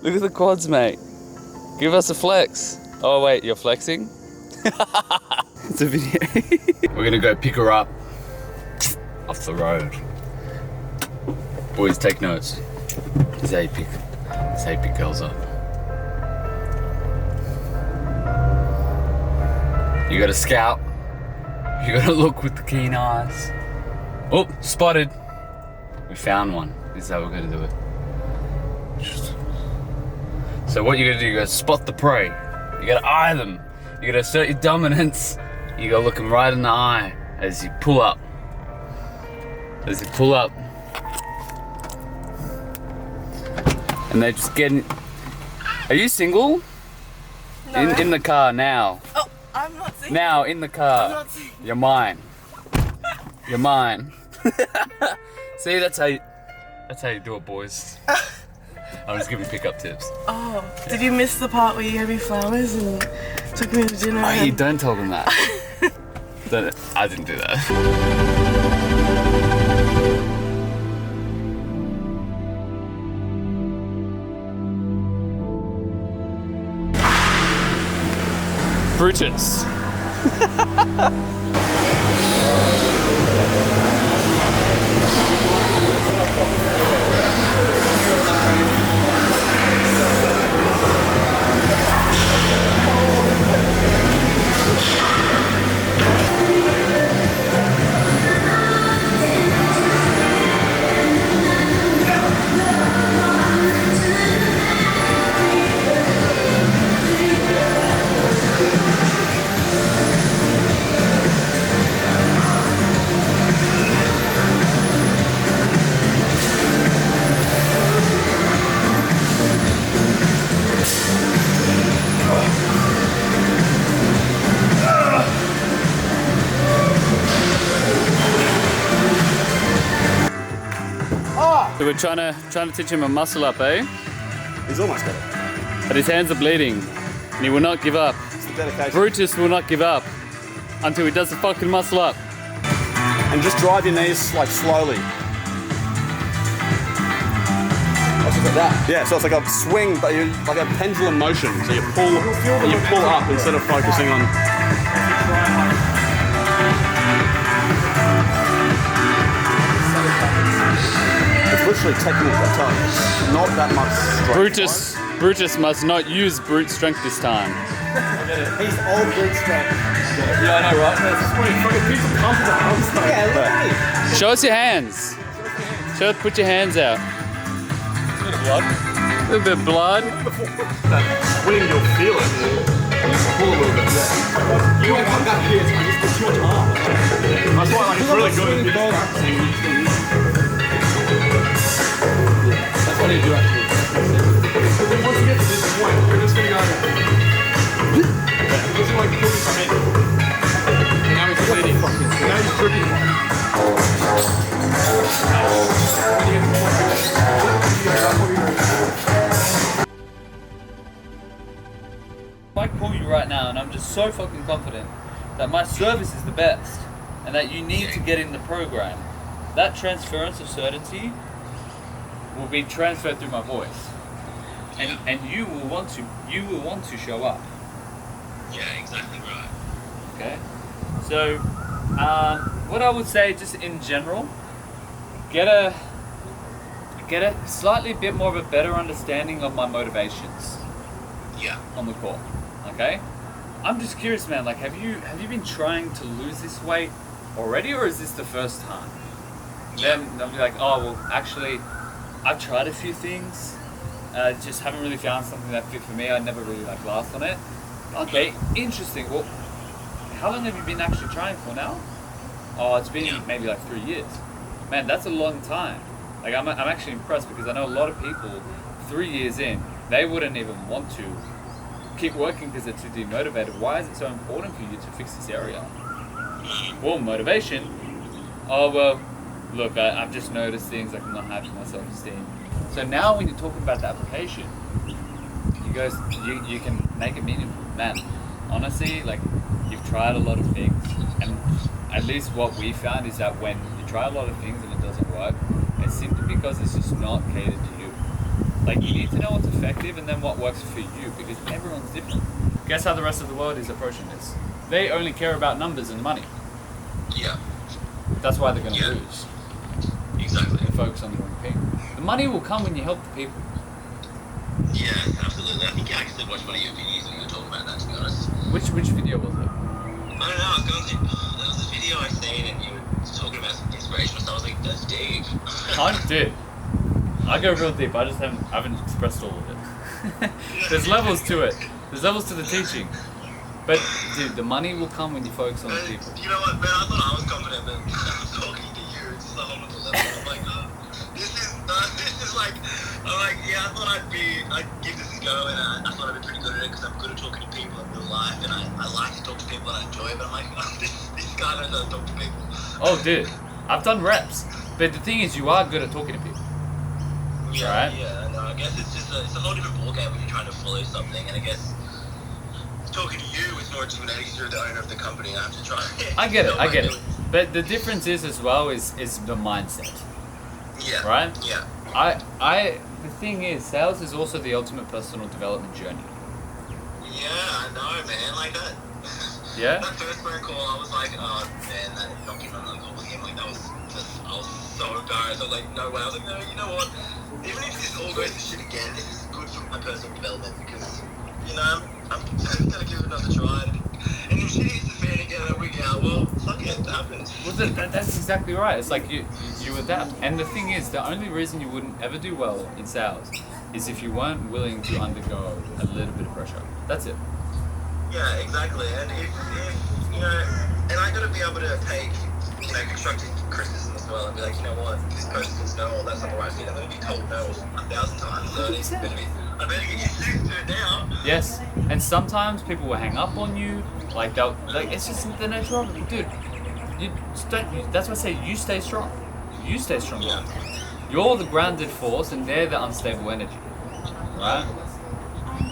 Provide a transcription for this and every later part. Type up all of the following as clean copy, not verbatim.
Look at the quads, mate. Give us a flex. Oh wait, you're flexing? It's a video. We're gonna go pick her up off the road. Boys, take notes. This is how you pick girls up. You gotta scout. You gotta look with the keen eyes. Oh, spotted. We found one. This is how we're gonna do it. So what you're gonna do, you gotta spot the prey. You gotta eye them. You gotta assert your dominance. You gotta look them right in the eye as you pull up. As you pull up. And they're just getting... Are you single? No. In the car now. Oh, I'm not single. Now, in the car. I'm not single. You're mine. You're mine. See, that's how you do it, boys. I'm just giving pickup tips. Oh, did you miss the part where you gave me flowers and took me to dinner? Oh, you don't tell them that. I didn't do that. Brutus. So we're trying to teach him a muscle up, eh? He's almost got it. But his hands are bleeding, and he will not give up. It's the dedication. Brutus will not give up until he does the fucking muscle up. And just drive your knees like slowly. Like that. Yeah, so it's like a swing, but you like a pendulum motion. So you pull up instead of focusing on. It's literally technique, I tell you. It's not that much strength. Brutus must not use brute strength this time. He's all brute strength. Yeah, I know, right? That's just when you fucking piece of pump the arms. Yeah, look at me. Show us your hands. Put your hands out. A bit of blood. A little bit of blood. That swing, you'll feel it. You just pull a little bit. Yeah. You don't come back here, it's just your arm. That's why like, it's really good at practicing. That's what you do actually. But then once you get to this point, you're just gonna go. Yeah, just like pulling some in. And now he's bleeding. And now he's dripping. If I call you right now and I'm just so fucking confident that my service is the best and that you need to get in the program, that transference of certainty will be transferred through my voice. And you will want to show up. Yeah, exactly right. Okay? So what I would say just in general, get a slightly bit more of a better understanding of my motivations Yeah. on the call. Okay? I'm just curious, man, like have you been trying to lose this weight already, or is this the first time? Then they'll be like, oh well actually I've tried a few things, just haven't really found something that fit for me. I never really like last on it. Okay, interesting. Well, how long have you been actually trying for now? Oh, it's been maybe like 3 years. Man, that's a long time. Like I'm actually impressed because I know a lot of people 3 years in, they wouldn't even want to keep working because they're too demotivated. Why is it so important for you to fix this area? Well, motivation. Oh well, look, I've just noticed things like I'm not happy with my self-esteem. So now when you're talking about the application, you can make it meaningful. Man, honestly, like you've tried a lot of things, and at least what we found is that when you try a lot of things and it doesn't work, it's simply because it's just not catered to you. Like, you need to know what's effective and then what works for you, because everyone's different. Guess how the rest of the world is approaching this? They only care about numbers and money. Yeah. That's why they're going to Yeah. lose. Exactly. They focus on the wrong thing. The money will come when you help the people. Yeah, absolutely. I think I actually watched one of your videos when you were talking about that, to be honest. Which video was it? I don't know, I was going to, there was a video I seen and you were talking about some inspirational stuff. I was like, that's deep. Dude, I go real deep. I haven't expressed all of it. There's levels to it. There's levels to the teaching. But dude, the money will come when you focus on the people. You know what, man? I thought I was confident, but I'm talking to you. It's just a whole other level. I'm like, this is like, I'm like, yeah, I thought I'd give this a go, and I thought I'd be pretty good at it because I'm good at talking to people in real life, and I like to talk to people and I enjoy it. But I'm like, this guy knows how to talk to people. Oh, dude, I've done reps. But the thing is, you are good at talking to people. Yeah, Right? yeah. No, I guess it's just it's a whole different ballgame when you're trying to follow something, and I guess talking to you is more intimidating because you're the owner of the company and I have to try. I get it. But the difference is as well is the mindset. Yeah. Right? Yeah. The thing is, sales is also the ultimate personal development journey. Yeah, I know, man. Like that. Yeah? That first phone call, I was like, oh man, that document on the call with him, like that was just, I was so embarrassed. I was like, no way. I was like, no, you know what? Even if this all goes to shit again, this is good for my personal development because, you know, I'm gonna give it another try. And if shit hits the fan again and we go, well, fuck it, it happens. Well, that's exactly right. It's like you adapt. And the thing is, the only reason you wouldn't ever do well in sales is if you weren't willing to undergo a little bit of pressure. That's it. Yeah, exactly. And if you know, and I gotta be able to take, you know, constructive criticism as well and be like, you know what, this person says no, or that's not the right fit. I'm gonna be told no 1,000 times. So I better get used to it now. Yes. And sometimes people will hang up on you. Like it's just the nature of it, dude. That's why I say you stay strong. You stay strong. Yeah. You're the grounded force, and they're the unstable energy. Right?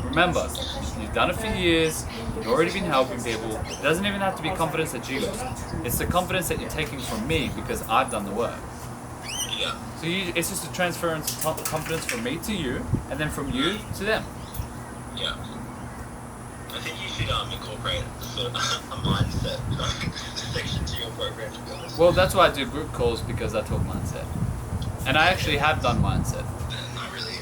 Remember, you've done it for years. You've already been helping people. It doesn't even have to be confidence that you got. It's the confidence that you're taking from me because I've done the work. Yeah. So it's just a transference of confidence from me to you, and then from you to them. Yeah. I think you should incorporate sort of a mindset section to your program, to be honest. Well, that's why I do group calls, because I talk mindset. And I actually have done mindset. I really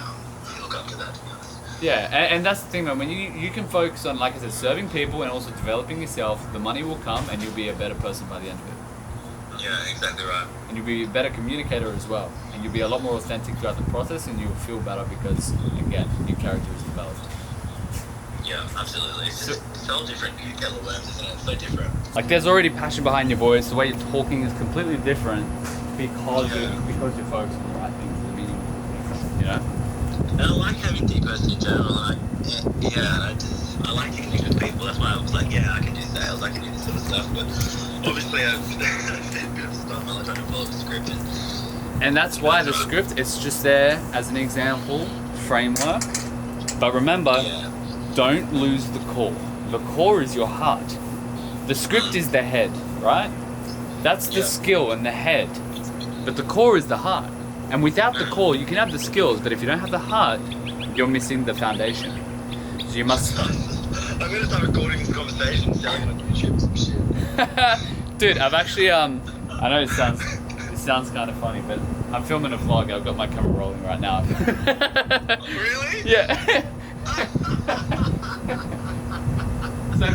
look up to that, to be honest. Yeah, and that's the thing, man. When you can focus on, like I said, serving people and also developing yourself, the money will come and you'll be a better person by the end of it. Yeah, exactly right. And you'll be a better communicator as well. And you'll be a lot more authentic throughout the process, and you'll feel better because, again, your character is developed. Yeah, absolutely. It's so different. You get the worms, isn't it? It's so different. Like, there's already passion behind your voice. The way you're talking is completely different because you're focused on the right things, the meaning, you know? And I like having deep person in general. And I like to connect with people. That's why I was like, yeah, I can do sales, I can do this sort of stuff. But obviously, I've spent a bit of stuff. I like trying to follow the script. And that's why the script is just there as an example, framework. But remember, don't lose the core. The core is your heart. The script is the head, right? That's the skill and the head. But the core is the heart. And without the core, you can have the skills, but if you don't have the heart, you're missing the foundation. So you must... I'm going to start recording this conversation, selling on YouTube some shit. Dude, I've actually, I know it sounds kind of funny, but I'm filming a vlog. I've got my camera rolling right now. Really? Yeah. So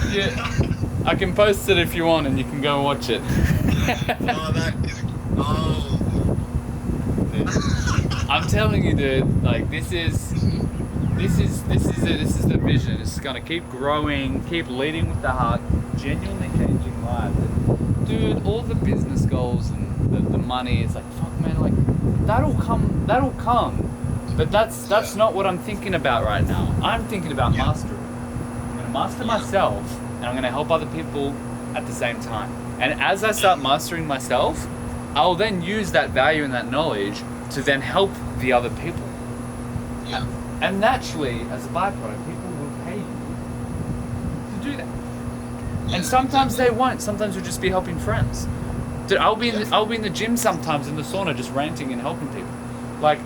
I can post it if you want, and you can go and watch it. I'm telling you, dude. Like, this is the vision. It's gonna keep growing, keep leading with the heart, genuinely changing lives. And, dude, all the business goals and the money, it's like, fuck, man, like that'll come. But that's not what I'm thinking about right now. I'm thinking about mastery. I'm gonna master myself, and I'm gonna help other people at the same time. And as I start mastering myself, I'll then use that value and that knowledge to then help the other people. Yeah. And naturally, as a byproduct, people will pay you to do that. And sometimes they won't. Sometimes you'll just be helping friends. Dude, I'll be in the gym sometimes in the sauna just ranting and helping people. Like,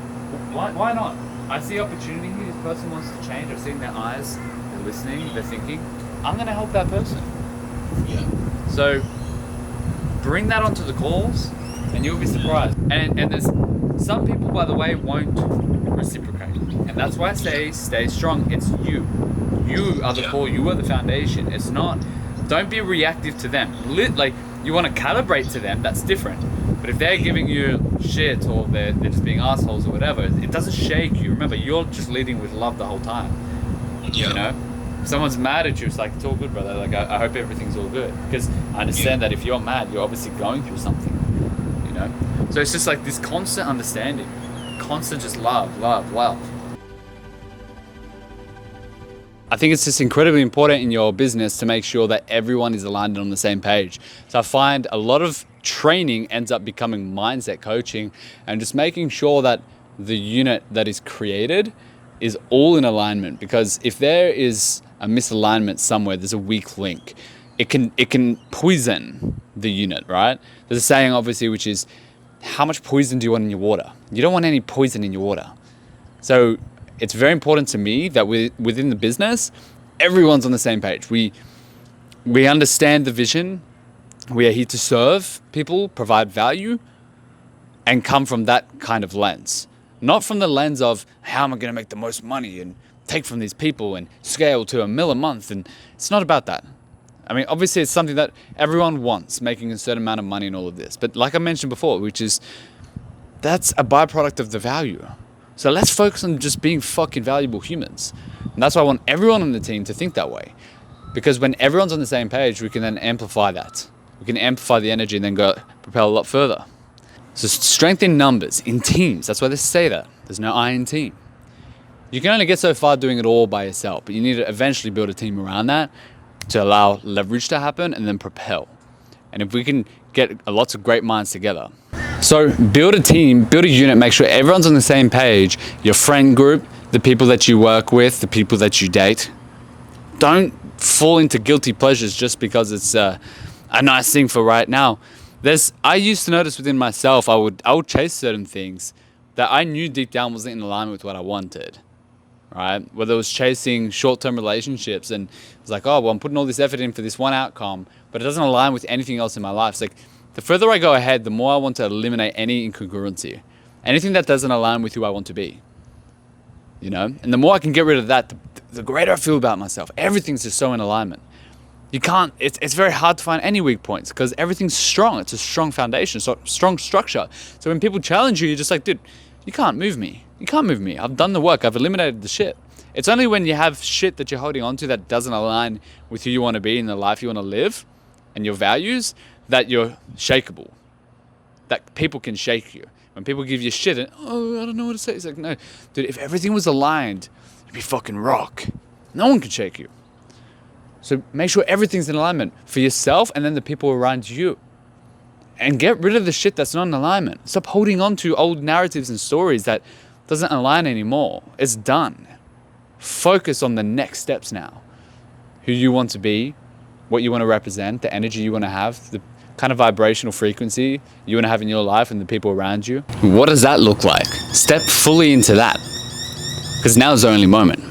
why not? I see opportunity here. This person wants to change. I've seen their eyes. They're listening. They're thinking. I'm going to help that person. Yeah. So bring that onto the calls, and you'll be surprised. And there's some people, by the way, won't reciprocate, and that's why I say stay strong. It's you. You are the core. You are the foundation. It's not. Don't be reactive to them. Like you want to calibrate to them. That's different. But if they're giving you shit or they're just being assholes or whatever, it doesn't shake you. Remember, you're just leading with love the whole time. Yeah. You know, if someone's mad at you, it's like, it's all good, brother. Like, I hope everything's all good. Because I understand that if you're mad, you're obviously going through something, you know? So it's just like this constant understanding, constant just love. I think it's just incredibly important in your business to make sure that everyone is aligned and on the same page. So I find a lot of training ends up becoming mindset coaching and just making sure that the unit that is created is all in alignment, because if there is a misalignment somewhere, there's a weak link. It can poison the unit, right? There's a saying obviously which is, how much poison do you want in your water? You don't want any poison in your water. So it's very important to me that within the business, everyone's on the same page. We understand the vision. We are here to serve people, provide value, and come from that kind of lens. Not from the lens of how am I going to make the most money and take from these people and scale to $1 million a month. And it's not about that. I mean, obviously it's something that everyone wants, making a certain amount of money and all of this. But like I mentioned before, that's a byproduct of the value. So let's focus on just being fucking valuable humans. And that's why I want everyone on the team to think that way. Because when everyone's on the same page, we can then amplify that. We can amplify the energy and then go propel a lot further. So strength in numbers, in teams. That's why they say that. There's no I in team. You can only get so far doing it all by yourself, but you need to eventually build a team around that to allow leverage to happen and then propel. And if we can get lots of great minds together. So build a team, build a unit, make sure everyone's on the same page. Your friend group, the people that you work with, the people that you date. Don't fall into guilty pleasures just because it's a nice thing for right now. I used to notice within myself, I would chase certain things that I knew deep down wasn't in alignment with what I wanted, right? Whether it was chasing short-term relationships and it was like, oh, well, I'm putting all this effort in for this one outcome, but it doesn't align with anything else in my life. It's like, the further I go ahead, the more I want to eliminate any incongruency, anything that doesn't align with who I want to be, you know? And the more I can get rid of that, the greater I feel about myself. Everything's just so in alignment. You can't, it's very hard to find any weak points because everything's strong. It's a strong foundation, so strong structure. So when people challenge you, you're just like, dude, you can't move me. You can't move me. I've done the work. I've eliminated the shit. It's only when you have shit that you're holding on to that doesn't align with who you want to be and the life you want to live and your values that you're shakeable, that people can shake you. When people give you shit and, oh, I don't know what to say. It's like, no, dude, if everything was aligned, you'd be fucking rock. No one can shake you. So make sure everything's in alignment for yourself and then the people around you. And get rid of the shit that's not in alignment. Stop holding on to old narratives and stories that doesn't align anymore. It's done. Focus on the next steps now. Who you want to be, what you want to represent, the energy you want to have, the kind of vibrational frequency you want to have in your life and the people around you. What does that look like? Step fully into that. Because now is the only moment.